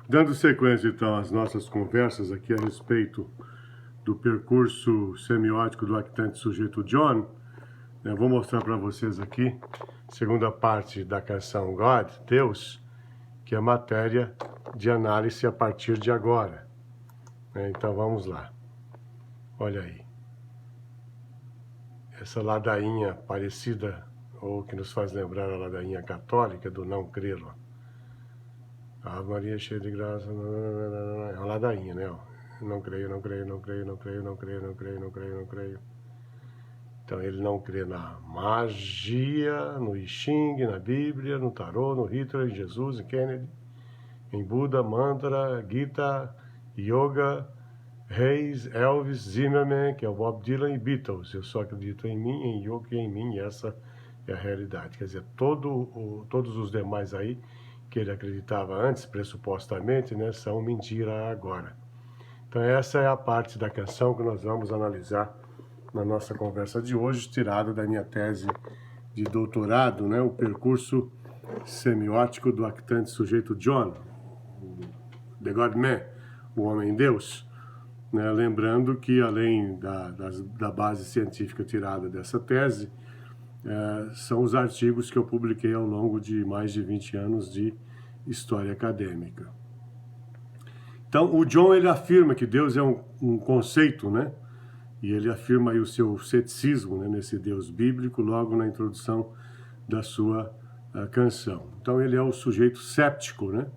Dando sequência, então, às nossas conversas aqui a respeito do percurso semiótico do lactante sujeito John, eu vou mostrar para vocês aqui, segunda parte da canção God, Deus, que é matéria de análise a partir de agora. Então vamos lá. Olha aí. Essa ladainha parecida, ou que nos faz lembrar a ladainha católica do não crer. A Maria cheia de graça, é uma ladainha, né? Não creio, não creio, não creio, não creio, não creio, não creio, não creio, não creio. Então ele não crê na magia, no I Ching, na Bíblia, no tarô, no Hitler, em Jesus, em Kennedy, em Buda, mantra, Gita, yoga, Reis, Elvis, Zimmerman, que é o Bob Dylan, e Beatles. Eu só acredito em mim, em yoga e em mim, e essa é a realidade. Quer dizer, todos os demais aí que ele acreditava antes, pressupostamente, né, são mentira agora. Então essa é a parte da canção que nós vamos analisar na nossa conversa de hoje, tirada da minha tese de doutorado, né, o percurso semiótico do lactante sujeito John, The God Man, o Homem-Deus. Né, lembrando que, além da base científica tirada dessa tese, são os artigos que eu publiquei ao longo de mais de 20 anos de história acadêmica. Então, o John ele afirma que Deus é um conceito, né? E ele afirma aí o seu ceticismo, né, nesse Deus bíblico logo na introdução da sua canção. Então, ele é o sujeito séptico, né?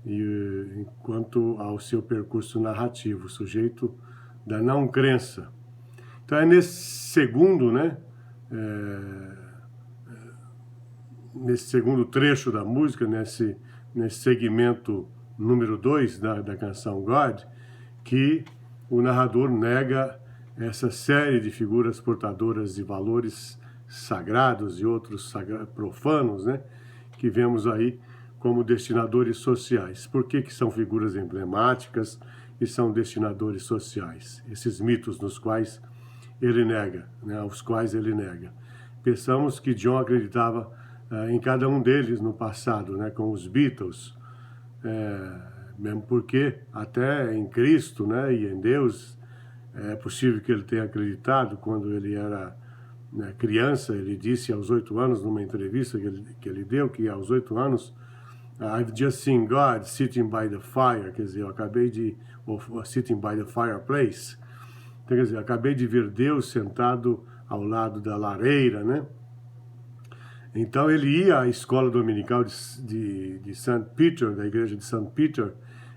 E enquanto ao seu percurso narrativo, o sujeito da não crença. Então é nesse segundo, né, nesse segundo trecho da música, nesse segmento número 2 da canção God, que o narrador nega essa série de figuras portadoras de valores sagrados e outros profanos, né, que vemos aí como destinadores sociais. Por que são figuras emblemáticas e são destinadores sociais? Esses mitos nos quais ele nega, né, os quais ele nega. Pensamos que John acreditava em cada um deles no passado, né, com os Beatles, mesmo porque até em Cristo, né, e em Deus, é possível que ele tenha acreditado quando ele era criança. Ele disse aos 8 anos, numa entrevista que ele deu, que aos 8 anos, I've just seen God sitting by the fire, quer dizer, eu acabei de, sitting by the fireplace, então, quer dizer, eu acabei de ver Deus sentado ao lado da lareira, né? Então ele ia à escola dominical de St. Peter, da igreja de St. Peter,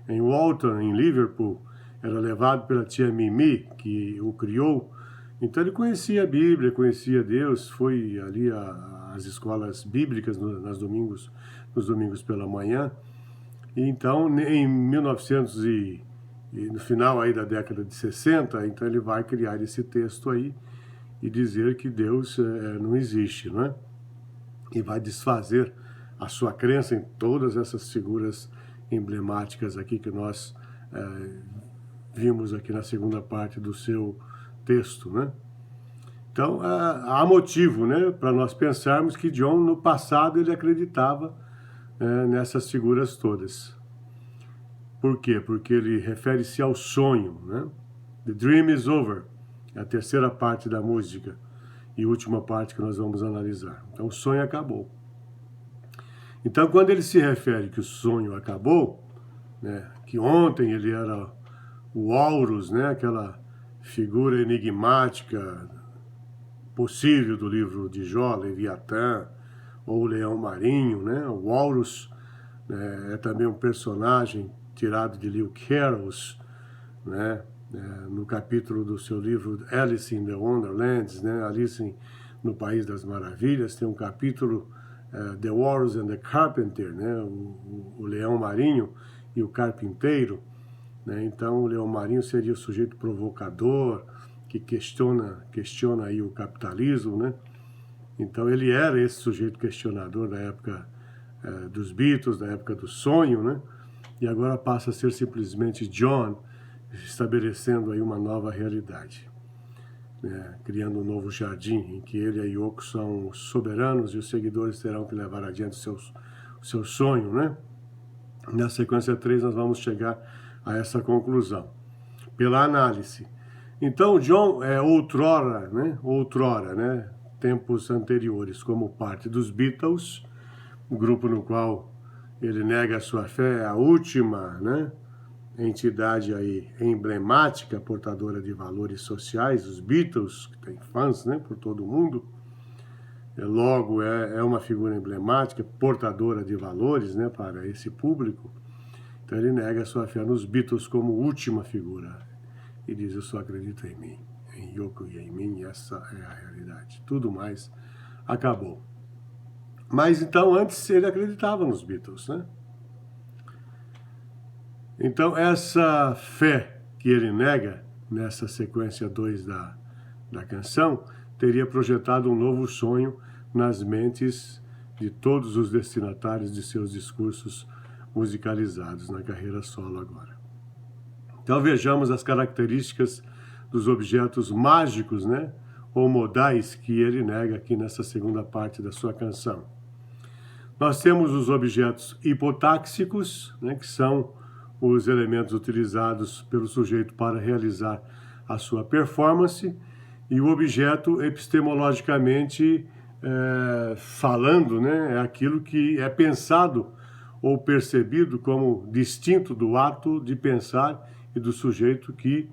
em Walton, em Liverpool, era levado pela tia Mimi, que o criou. Então ele conhecia a Bíblia, conhecia Deus, foi ali às escolas bíblicas nos domingos pela manhã. E então, em 1900 no final aí da década de 60, então ele vai criar esse texto aí e dizer que Deus não existe, não é? E vai desfazer a sua crença em todas essas figuras emblemáticas aqui que nós vimos aqui na segunda parte do seu texto, né? Então, há motivo, né, para nós pensarmos que John, no passado, ele acreditava nessas figuras todas. Por quê? Porque ele refere-se ao sonho, né? The dream is over, é a terceira parte da música e última parte que nós vamos analisar. Então, o sonho acabou. Então, quando ele se refere que o sonho acabou, né, que ontem ele era o Horus, né, aquela figura enigmática possível do livro de Jó, Leviatã, ou o Leão Marinho, né? O Horus é também um personagem tirado de Lewis Carroll, né? No capítulo do seu livro Alice in the Wonderlands, né? Alice no País das Maravilhas, tem um capítulo The Horus and the Carpenter, né? O Leão Marinho e o Carpinteiro, né? Então o Leão Marinho seria o sujeito provocador, que questiona aí o capitalismo, né? Então ele era esse sujeito questionador da época dos Beatles, da época do sonho, né? E agora passa a ser simplesmente John, estabelecendo aí uma nova realidade, né? Criando um novo jardim em que ele e a Yoko são soberanos e os seguidores terão que levar adiante o seu sonho, né? Na sequência 3 nós vamos chegar a essa conclusão, pela análise. Então, John outrora, tempos anteriores, como parte dos Beatles, o grupo no qual ele nega a sua fé, a última, entidade aí emblemática, portadora de valores sociais, os Beatles, que tem fãs, por todo o mundo, logo é uma figura emblemática, portadora de valores, para esse público. Então ele nega a sua fé nos Beatles como última figura e diz: eu só acredito em mim, em Yoko e em mim, essa é a realidade. Tudo mais acabou. Mas então antes ele acreditava nos Beatles, Então essa fé que ele nega nessa sequência 2 da canção teria projetado um novo sonho nas mentes de todos os destinatários de seus discursos musicalizados na carreira solo agora. Então vejamos as características dos objetos mágicos, ou modais que ele nega aqui nessa segunda parte da sua canção. Nós temos os objetos hipotáxicos, que são os elementos utilizados pelo sujeito para realizar a sua performance, e o objeto epistemologicamente falando, é aquilo que é pensado ou percebido como distinto do ato de pensar e do sujeito que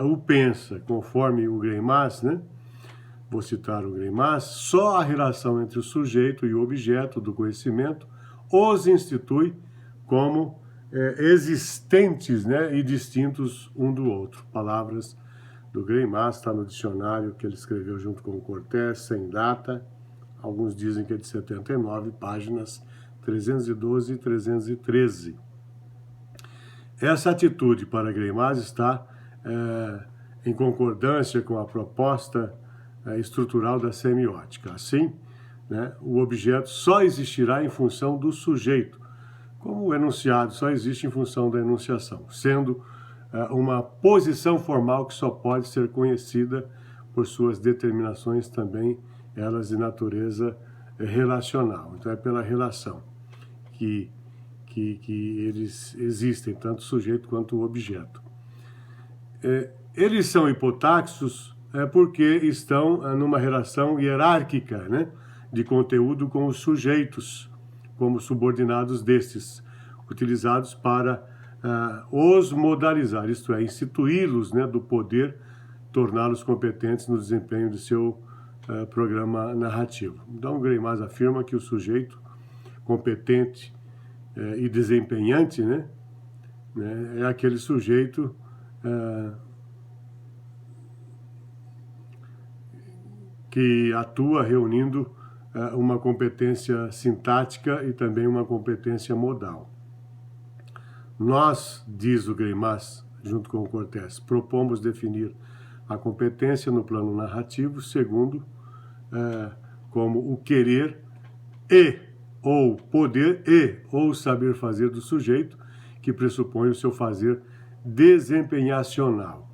o pensa, conforme o Greimas, Vou citar o Greimas: só a relação entre o sujeito e o objeto do conhecimento os institui como existentes, e distintos um do outro. Palavras do Greimas, está no dicionário que ele escreveu junto com o Cortés, sem data. Alguns dizem que é de 79, páginas 312 e 313. Essa atitude para Greimas está em concordância com a proposta estrutural da semiótica. Assim, o objeto só existirá em função do sujeito, como o enunciado só existe em função da enunciação, sendo uma posição formal que só pode ser conhecida por suas determinações também, elas de natureza relacional. Então é pela relação que eles existem, tanto o sujeito quanto o objeto. Eles são hipotáxicos porque estão numa relação hierárquica, de conteúdo com os sujeitos, como subordinados destes, utilizados para os modalizar, isto é, instituí-los do poder, torná-los competentes no desempenho de seu programa narrativo. Então, Greimas afirma que o sujeito competente e desempenhante é aquele sujeito que atua reunindo uma competência sintática e também uma competência modal. Nós, diz o Greimas, junto com o Cortés, propomos definir a competência no plano narrativo segundo como o querer ou poder ou saber fazer do sujeito, que pressupõe o seu fazer desempenhacional.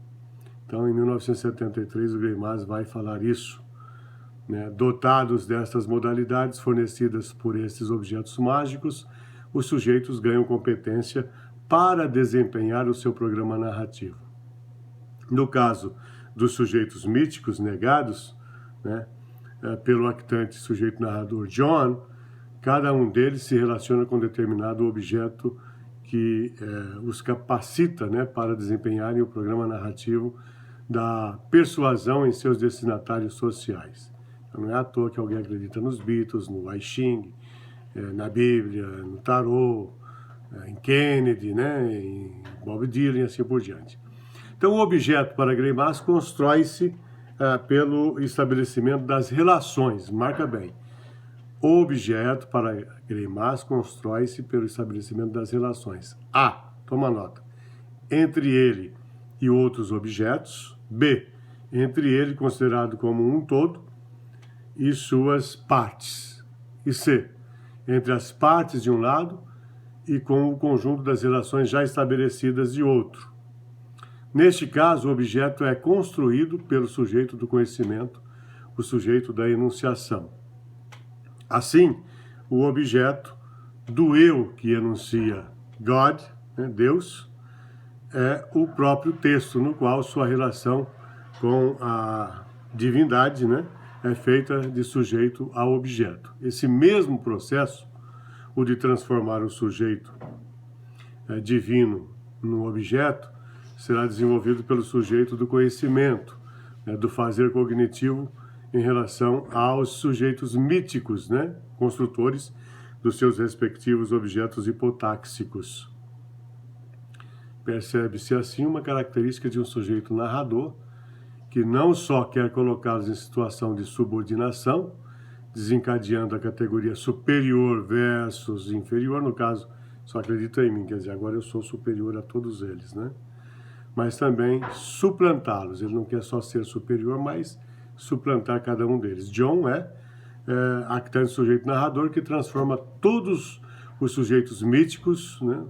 Então, em 1973, o Greimas vai falar isso. Dotados destas modalidades fornecidas por esses objetos mágicos, os sujeitos ganham competência para desempenhar o seu programa narrativo. No caso dos sujeitos míticos negados, pelo actante sujeito narrador John, cada um deles se relaciona com determinado objeto que os capacita para desempenharem o programa narrativo da persuasão em seus destinatários sociais. Então, não é à toa que alguém acredita nos Beatles, no I Ching, na Bíblia, no Tarot, em Kennedy, em Bob Dylan e assim por diante. Então, o objeto para Greimas constrói-se pelo estabelecimento das relações. Marca bem. O objeto para Greimas constrói-se pelo estabelecimento das relações. A. Toma nota. Entre ele e outros objetos. B. Entre ele considerado como um todo e suas partes. E C. Entre as partes de um lado e com o conjunto das relações já estabelecidas de outro. Neste caso, o objeto é construído pelo sujeito do conhecimento, o sujeito da enunciação. Assim, o objeto do eu que enuncia God, né, Deus, é o próprio texto no qual sua relação com a divindade, né, é feita de sujeito a objeto. Esse mesmo processo, o de transformar o sujeito divino no objeto, será desenvolvido pelo sujeito do conhecimento, né, do fazer cognitivo em relação aos sujeitos míticos, né, construtores dos seus respectivos objetos hipotáxicos. Percebe-se assim uma característica de um sujeito narrador que não só quer colocá-los em situação de subordinação, desencadeando a categoria superior versus inferior, no caso, só acredita em mim, quer dizer, agora eu sou superior a todos eles, né? Mas também suplantá-los. Ele não quer só ser superior, mas suplantar cada um deles. John é actante sujeito narrador que transforma todos os sujeitos míticos, né,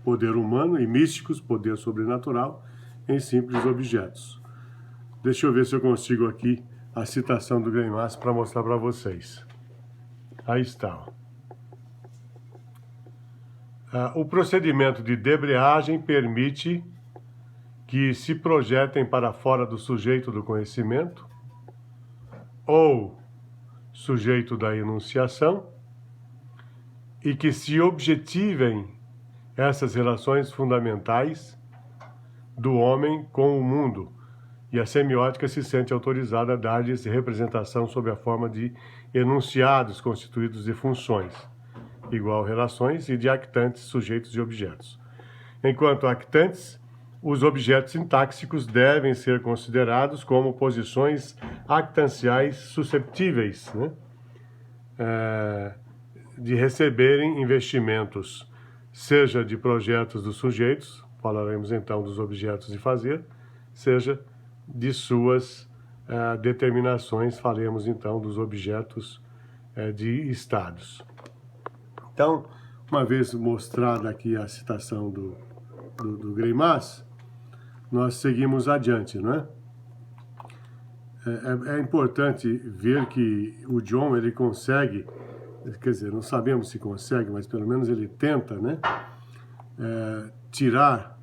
poder humano, e místicos, poder sobrenatural, em simples objetos. Deixa eu ver se eu consigo aqui a citação do Greimas para mostrar para vocês. Aí está. O procedimento de debreagem permite que se projetem para fora do sujeito do conhecimento ou sujeito da enunciação e que se objetivem essas relações fundamentais do homem com o mundo, e a semiótica se sente autorizada a dar-lhes representação sob a forma de enunciados constituídos de funções, igual relações, e de actantes, sujeitos e objetos. Enquanto actantes, os objetos sintáxicos devem ser considerados como posições actanciais susceptíveis, né, de receberem investimentos, seja de projetos dos sujeitos, falaremos então dos objetos de fazer, seja de suas determinações, faremos então dos objetos de estados. Então, uma vez mostrada aqui a citação do Greimas, nós seguimos adiante, não é? É importante ver que o John, ele consegue, quer dizer, não sabemos se consegue, mas pelo menos ele tenta, né, tirar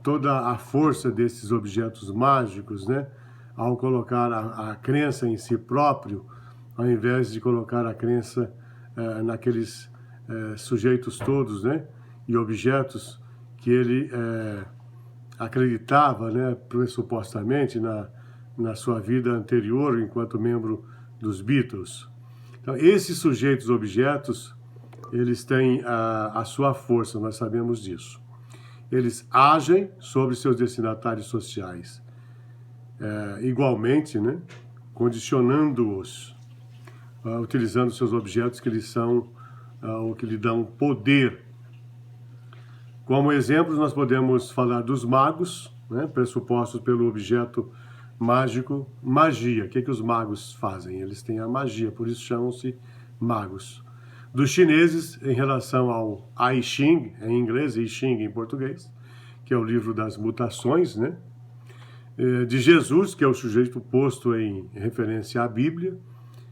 toda a força desses objetos mágicos, né, ao colocar a crença em si próprio, ao invés de colocar a crença naqueles sujeitos todos, né, e objetos que ele acreditava, né, pressupostamente na sua vida anterior enquanto membro dos Beatles. Então, esses sujeitos objetos, eles têm a sua força, nós sabemos disso. Eles agem sobre seus destinatários sociais, igualmente, né, condicionando-os, utilizando seus objetos que lhes são, ou que lhe dão poder. Como exemplos, nós podemos falar dos magos, né, pressupostos pelo objeto mágico, magia. O que os magos fazem? Eles têm a magia, por isso chamam-se magos. Dos chineses, em relação ao I Ching, em inglês, e I Ching em português, que é o livro das mutações, né? De Jesus, que é o sujeito posto em referência à Bíblia,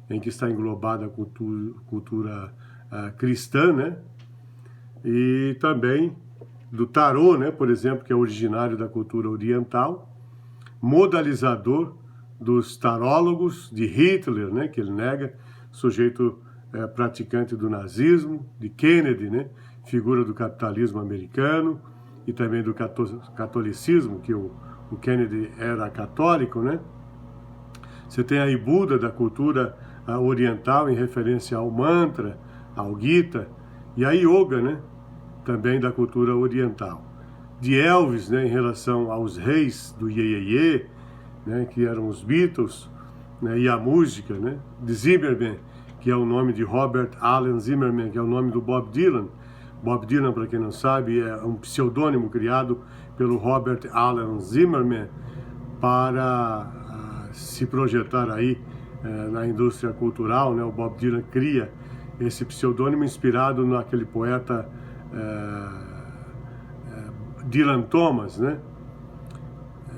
em que está englobada a cultura cristã, né? E também do tarô, né, por exemplo, que é originário da cultura oriental, modalizador dos tarólogos, de Hitler, né, que ele nega, sujeito praticante do nazismo, de Kennedy, né, figura do capitalismo americano e também do catolicismo, que o Kennedy era católico, né. Você tem aí Buda da cultura oriental em referência ao mantra, ao Gita, e a Yoga, né, também da cultura oriental. De Elvis, né, em relação aos reis do Iê, Iê, Iê, né, que eram os Beatles, né, e a música, né, de Zimmerman, que é o nome de Robert Allen Zimmerman, que é o nome do Bob Dylan. Bob Dylan, para quem não sabe, é um pseudônimo criado pelo Robert Allen Zimmerman para se projetar aí na indústria cultural, né? O Bob Dylan cria esse pseudônimo inspirado naquele poeta Dylan Thomas, né?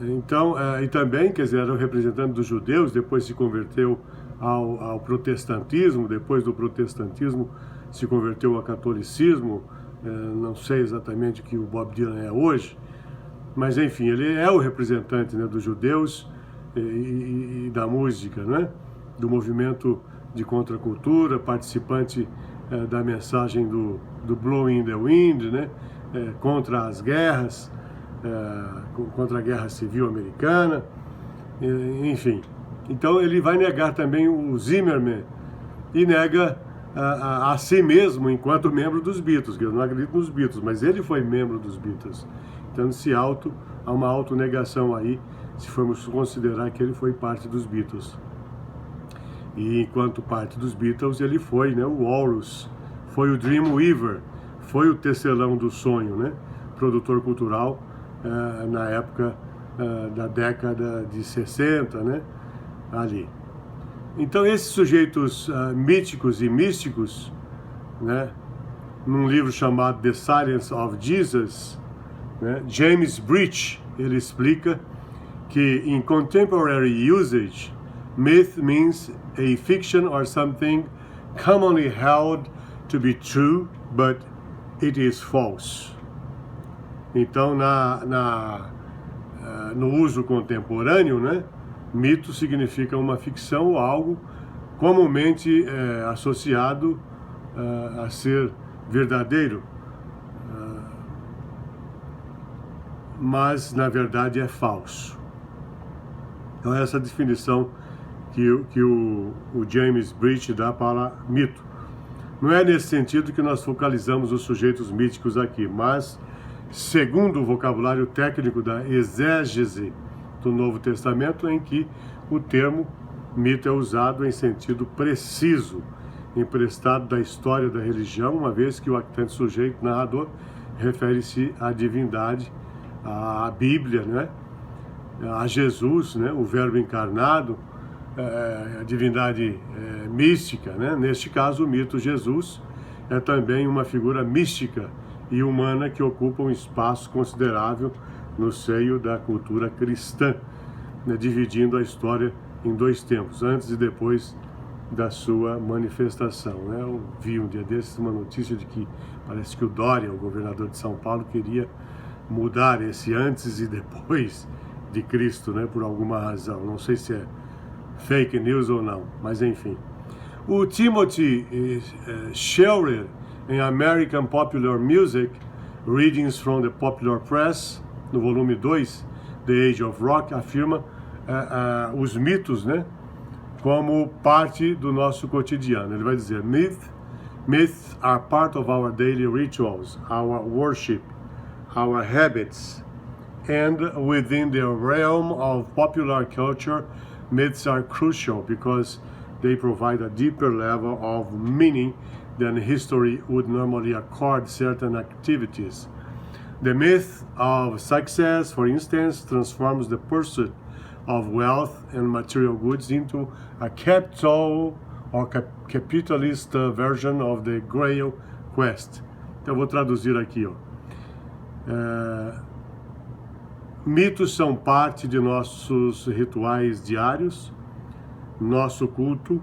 Então, e também, quer dizer, era o representante dos judeus, depois se converteu ao protestantismo, depois do protestantismo se converteu ao catolicismo, não sei exatamente o que o Bob Dylan é hoje, mas enfim, ele é o representante, né, dos judeus e da música, né, do movimento de contracultura, participante da mensagem do Blowing in the Wind, né, contra as guerras, contra a Guerra Civil Americana, enfim. Então ele vai negar também o Zimmerman e nega a si mesmo enquanto membro dos Beatles, que eu não acredito nos Beatles, mas ele foi membro dos Beatles. Então há uma autonegação aí, se formos considerar que ele foi parte dos Beatles. E enquanto parte dos Beatles, ele foi, né, o Walrus, foi o Dreamweaver, foi o tecelão do sonho, né, produtor cultural na época da década de 60, né, ali. Então esses sujeitos míticos e místicos, né, num livro chamado The Silence of Jesus, né, James Breach, ele explica que in contemporary usage, myth means a fiction or something commonly held to be true, but it is false. Então, no uso contemporâneo, né, mito significa uma ficção ou algo comumente associado a ser verdadeiro, mas na verdade é falso. Então essa definição que o James Breach dá para mito. Não é nesse sentido que nós focalizamos os sujeitos míticos aqui, mas segundo o vocabulário técnico da exégese do Novo Testamento, em que o termo mito é usado em sentido preciso, emprestado da história da religião, uma vez que o actante sujeito narrador refere-se à divindade, à Bíblia, né? A Jesus, né? O Verbo encarnado, a divindade mística, né? Neste caso, o mito Jesus é também uma figura mística e humana que ocupa um espaço considerável no seio da cultura cristã, né? Dividindo a história em dois tempos, antes e depois da sua manifestação, né? Eu vi um dia desses uma notícia de que parece que o Dória, o governador de São Paulo, queria mudar esse antes e depois de Cristo, né, por alguma razão. Não sei se é fake news ou não, mas enfim. O Timothy Scherer, em American Popular Music, Readings from the Popular Press, no volume 2, The Age of Rock, afirma os mitos, né, como parte do nosso cotidiano. Ele vai dizer, myths are part of our daily rituals, our worship, our habits, and within the realm of popular culture, myths are crucial because they provide a deeper level of meaning than history would normally accord certain activities. The myth of success, for instance, transforms the pursuit of wealth and material goods into a capital or capitalist version of the Grail quest. Então eu vou traduzir aqui, ó. Mitos são parte de nossos rituais diários, nosso culto,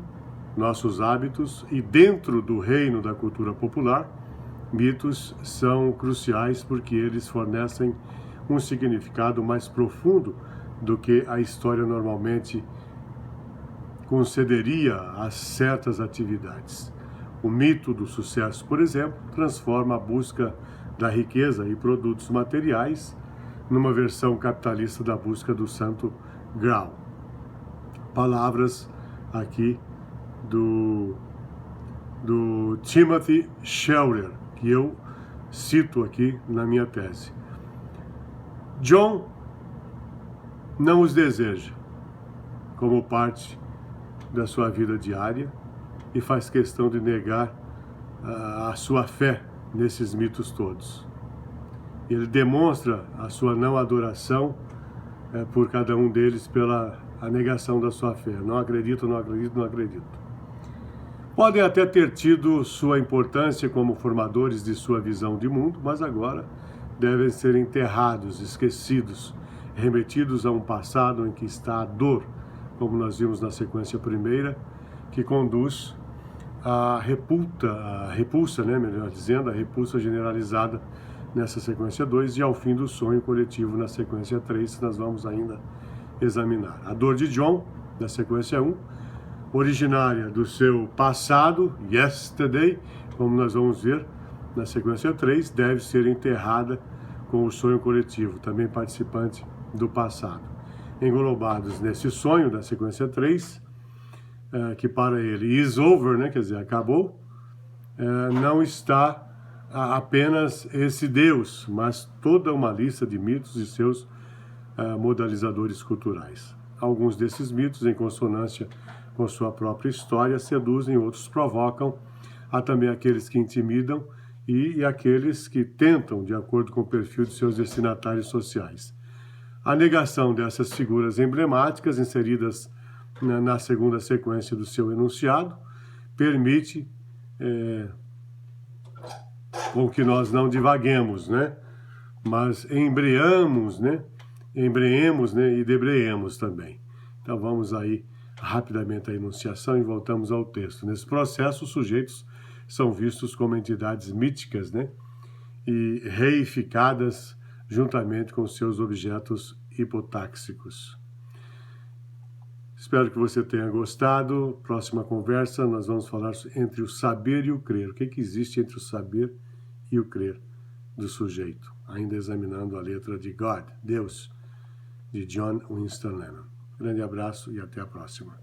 nossos hábitos, e dentro do reino da cultura popular, mitos são cruciais porque eles fornecem um significado mais profundo do que a história normalmente concederia a certas atividades. O mito do sucesso, por exemplo, transforma a busca da riqueza e produtos materiais numa versão capitalista da busca do santo grau. Palavras aqui do Timothy Scherer, que eu cito aqui na minha tese. John não os deseja como parte da sua vida diária e faz questão de negar a sua fé nesses mitos todos. Ele demonstra a sua não adoração por cada um deles pela a negação da sua fé. Não acredito, não acredito, não acredito. Podem até ter tido sua importância como formadores de sua visão de mundo, mas agora devem ser enterrados, esquecidos, remetidos a um passado em que está a dor, como nós vimos na sequência primeira, que conduz a repulsa, né, melhor dizendo, a repulsa generalizada nessa sequência 2 e ao fim do sonho coletivo na sequência 3, nós vamos ainda examinar. A dor de John, da sequência 1, originária do seu passado, yesterday, como nós vamos ver na sequência 3, deve ser enterrada com o sonho coletivo, também participante do passado. Englobados nesse sonho da sequência 3, que para ele is over, né, quer dizer, acabou, não está apenas esse Deus, mas toda uma lista de mitos e seus modalizadores culturais. Alguns desses mitos, em consonância com sua própria história, seduzem, outros provocam. Há também aqueles que intimidam e aqueles que tentam, de acordo com o perfil de seus destinatários sociais. A negação dessas figuras emblemáticas, inseridas na segunda sequência do seu enunciado, permite com que nós não divaguemos, né? Mas embreemos, né? Embreemos, né? E debreemos também. Então vamos aí rapidamente à enunciação e voltamos ao texto. Nesse processo, os sujeitos são vistos como entidades míticas, né? E reificadas juntamente com seus objetos hipotáxicos. Espero que você tenha gostado. Próxima conversa, nós vamos falar entre o saber e o crer. O que existe entre o saber e o crer do sujeito? Ainda examinando a letra de God, Deus, de John Winston Lennon. Grande abraço e até a próxima.